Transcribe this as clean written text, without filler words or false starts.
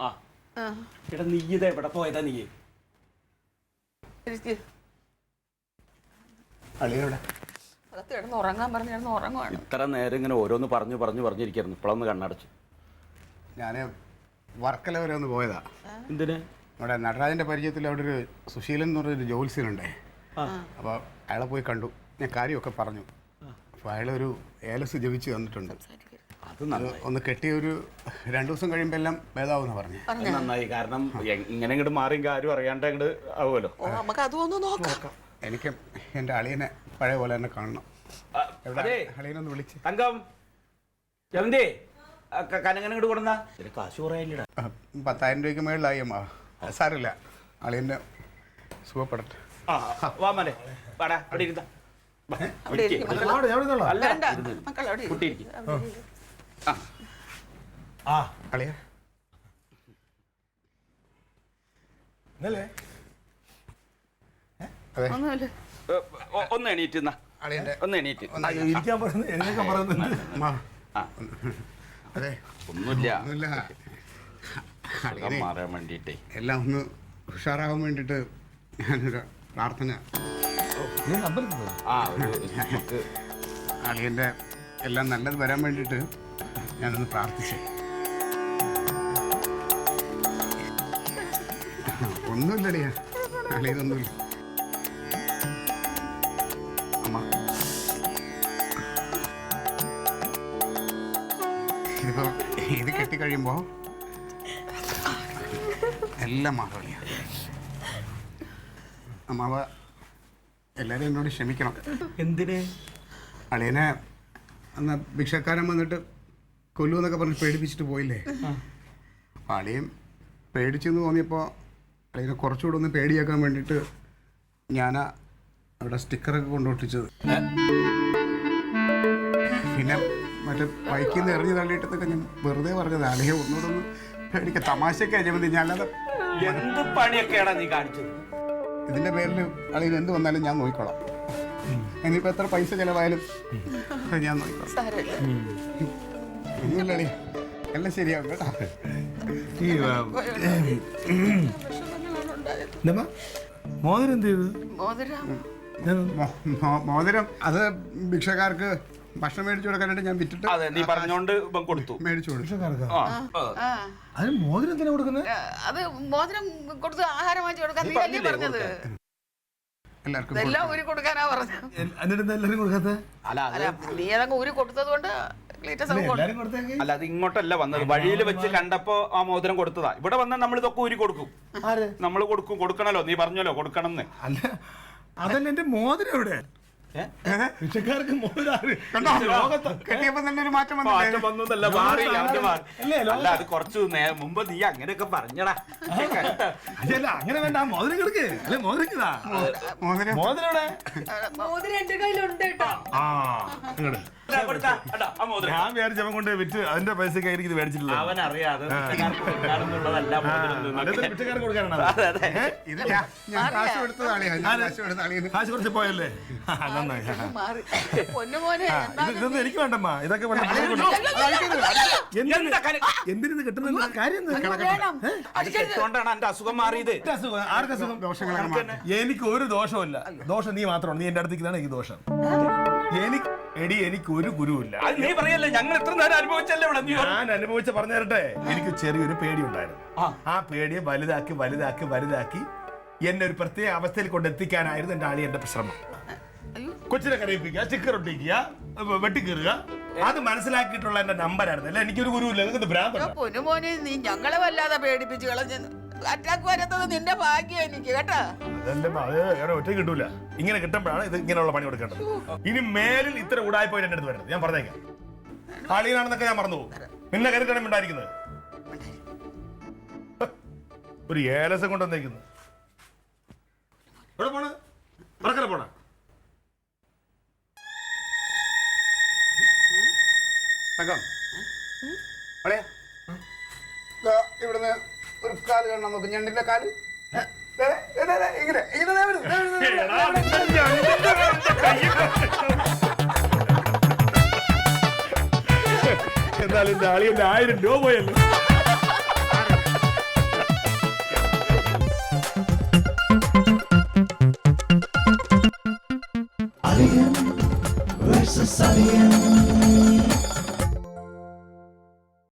ആ എടാ നീ ഇത് എവിടെ പോയതാ നീ? ഉറങ്ങാൻ പറഞ്ഞു ഉറങ്ങുവാണ്. ഇത്ര നേരം ഇങ്ങനെ ഓരോന്ന് പറഞ്ഞിരിക്കുന്നു. ഇപ്പോഴൊന്ന് കണ്ണടച്ചു. ഞാൻ വർക്കല വരെ ഒന്ന് പോയതാ. എന്തിന്? നമ്മുടെ നടരാജൻ്റെ പരിചയത്തിൽ അവിടെ ഒരു സുശീലൻ എന്ന് പറഞ്ഞൊരു ജോത്സ്യനുണ്ടേ. അപ്പോൾ അയാളെ പോയി കണ്ടു. ഞാൻ കാര്യമൊക്കെ പറഞ്ഞു. അപ്പോൾ അയാളൊരു ഏലസ് ജപിച്ച് തന്നിട്ടുണ്ട്. അത് ഒന്ന് കെട്ടി ഒരു 2 ദിവസം കഴിയുമ്പോൾ എല്ലാം ഭേദാവെന്ന് പറഞ്ഞു. നന്നായി. കാരണം ഇങ്ങനെ ഇങ്ങോട്ട് മാറിയും കാര്യം അറിയാണ്ട് അങ്ങോട്ട് ആവുമല്ലോ. എനിക്ക് എൻ്റെ അളിയനെ പഴയ പോലെ തന്നെ കാണണം. അളിയനൊന്ന് വിളിച്ച് തങ്കം ജമന്തി കനങ്ങനെ ഇങ്ങോട്ട് കൊടുന്ന കാശ് കുറയില്ലടാ. 10,000 രൂപയ്ക്ക് മേളിലായി അമ്മ. സാരമില്ല, അളിയൻ്റെ സുഖപ്പെടട്ടെ. വാ മോനെ വാടാ. അവിടെ ഇരുന്ന അളിയ ഒന്ന് എണീറ്റ് ഒന്ന് എണീറ്റ്. അതെ ഒന്നുമില്ല മാറാൻ വേണ്ടിട്ടേ എല്ലാം ഒന്ന് ഉഷാറാവാൻ വേണ്ടിട്ട് ഞാനൊരു പ്രാർത്ഥന. അളിയൻ്റെ എല്ലാം നല്ലത് വരാൻ വേണ്ടിട്ട് ഞാനൊന്ന് പ്രാർത്ഥിച്ചു. ഒന്നുമില്ലടിയ, അളിയതൊന്നുമില്ല. അമ്മ ഇതിപ്പോ ഇത് കെട്ടിക്കഴിയുമ്പോ എല്ലാം മാറിയ അമ്മാവ എല്ലാവരും എന്നോട് ക്ഷമിക്കണം. എന്തിന്? അളിയനെ അന്ന് ഭിക്ഷക്കാരൻ വന്നിട്ട് കൊല്ലൂന്നൊക്കെ പറഞ്ഞ് പേടിപ്പിച്ചിട്ട് പോയില്ലേ. അപ്പം അളിയൻ പേടിച്ചെന്ന് തോന്നിയപ്പോൾ അളിയനെ കുറച്ചുകൂടെ ഒന്ന് പേടിയാക്കാൻ വേണ്ടിയിട്ട് ഞാൻ അവിടെ സ്റ്റിക്കറൊക്കെ കൊണ്ടുപൊട്ടിച്ചത്. പിന്നെ മറ്റേ ബൈക്കിൽ നിന്ന് എറിഞ്ഞ് തള്ളിയിട്ടതൊക്കെ ഞാൻ വെറുതെ പറഞ്ഞത്. അളിയെ ഒന്നുകൂടെ ഒന്ന് പേടിക്കുക, തമാശയൊക്കെ ജമന്തി. ഞാൻ അല്ലാതെ എന്ത് പണിയൊക്കെയാണോ നീ കാണിച്ചത്? ഇതിൻ്റെ പേരിൽ അളിയിൽ എന്ത് വന്നാലും ഞാൻ നോക്കിക്കോളാം. ഇനിയിപ്പോൾ എത്ര പൈസ ചിലവായാലും ഞാൻ നോക്കിക്കോളാം. ഒന്നുമില്ല അളി, എല്ലാം ശരിയാവും കേട്ടോ. മോതിരം എന്ത് ചെയ്തു? മോതിരം അത് ഭിക്ഷക്കാർക്ക് ഭക്ഷണം മേടിച്ചു കൊടുക്കാനായിട്ട് ഞാൻ വിറ്റിട്ട് നീ പറഞ്ഞോണ്ട് കൊടുത്തു. മേടിച്ചു കൊടുത്തു. അതിന് മോതിരം എന്തിനാ കൊടുക്കുന്നത്? അത് മോതിരം കൊടുത്ത് ആഹാരം വാങ്ങിച്ചു കൊടുക്കാൻ നീ അല്ലേ പറഞ്ഞത്? എല്ലാവർക്കും എല്ലാം ഊരി കൊടുക്കാനാ പറഞ്ഞത്. എന്നിട്ട് എല്ലാവരും കൊടുക്കാത്ത? അല്ല നീ അതങ്ങ് ഊരി കൊടുത്തത് കൊണ്ട് അല്ല, അത് ഇങ്ങോട്ടല്ല വന്നത്. വഴിയിൽ വെച്ച് കണ്ടപ്പോ ആ മോതിരം കൊടുത്തതാ. ഇവിടെ വന്നാൽ നമ്മൾ ഇതൊക്കെ ഊരി കൊടുക്കും. നമ്മൾ കൊടുക്കണല്ലോ. നീ പറഞ്ഞല്ലോ കൊടുക്കണം എന്ന്. അല്ല, അതല്ല എന്റെ മോതിരം എവിടെ? ഭിക്ഷക്കാർക്ക് കെട്ടിയപ്പോ തന്നെ ഒരു മാറ്റം വന്നതല്ല. അത് കുറച്ച് മുമ്പ് നീ അങ്ങനെയൊക്കെ പറഞ്ഞടാ. അങ്ങനെ വേണ്ട, മോതിരം കിടക്ക്. അല്ലെ മോതിരം മോതിരം എന്റെ കയ്യിലുണ്ട് കേട്ടോ. ഞാൻ വിചാരിച്ചവൻ കൊണ്ട് വിറ്റ് അതിന്റെ പൈസക്ക് ഇത് മേടിച്ചിട്ടില്ല. അവനറിയാതെ ഭിക്ഷക്കാർക്ക് കൊടുക്കാനാണ്. കാശ് കുറച്ച് പോയല്ലേ? നന്നായി. ഇതൊന്നും എനിക്ക് വേണ്ടമ്മ. ഇതൊക്കെ എന്തിനു കിട്ടുന്ന കാര്യം? എന്റെ അസുഖം മാറിയത്. ആർക്കസുഖം? എനിക്ക് ഒരു ദോഷമില്ല. ദോഷം നീ മാത്രമാണ്. നീ എന്റെ അടുത്തേക്കാണ് എനിക്ക് ദോഷം. എനിക്ക് ഒരു ഗുരുവില്ല. നീ പറയല്ലേ, ഞങ്ങൾ എത്ര നേരം അനുഭവിച്ചല്ലേ ഇവിടെ. ഞാൻ അനുഭവിച്ച പറഞ്ഞു തരട്ടെ. എനിക്ക് ചെറിയൊരു പേടി ഉണ്ടായിരുന്നു. ആ പേടിയെ വലുതാക്കി എന്നെ ഒരു പ്രത്യേക അവസ്ഥയിൽ കൊണ്ടെത്തിക്കാനായിരുന്നു എന്റെ അളിയന്റെ ശ്രമം. കൊച്ചിനെ കരയിപ്പിക്കുക, ചിക്കറൊട്ടിക്കുക, വെട്ടിക്കീറുക, അത് മനസ്സിലാക്കിയിട്ടുള്ള എന്റെ നമ്പറായിരുന്നു. അല്ല, എനിക്കൊരു ഗുരുവില്ല. നിങ്ങൾക്ക് ഭ്രാന്താണ്. പൊന്നുമോനെ, നീ ഞങ്ങളെ വല്ലാതെ പേടിപ്പിച്ച് കളഞ്ഞു. അറ്റാക്ക് വരുന്നത് നിന്റെ ഭാഗ്യം എനിക്ക് കേട്ടാ. അതല്ലേ, ഒറ്റ കിട്ടൂല. ഇങ്ങനെ കിട്ടുമ്പോഴാണ് ഇത് ഇങ്ങനെയുള്ള പണി കൊടുക്കേണ്ടത്. ഇനി മേലിൽ ഇത്ര ഉടായ്പ എന്റെ അടുത്ത് വരുന്നത് ഞാൻ പറഞ്ഞേക്കാം. ആളിയനാണെന്നൊക്കെ ഞാൻ മറന്നു പോകും. നിന്നെ കരുത്താണ് ഉണ്ടായിരിക്കുന്നത്. ഒരു ഏലസം കൊണ്ടുവന്നേക്കുന്നു. എവിടെ പോണ്? പറക്കല പോണ? ഇവിടുന്ന് ഒരു കാല് കാണാൻ നോക്കും. ഞണ്ടിന്റെ കാല് ഇങ്ങനെ എന്നാലും എന്റെ ആളിയന്റെ 1000 രൂപ പോയല്ലേ. versus Alien.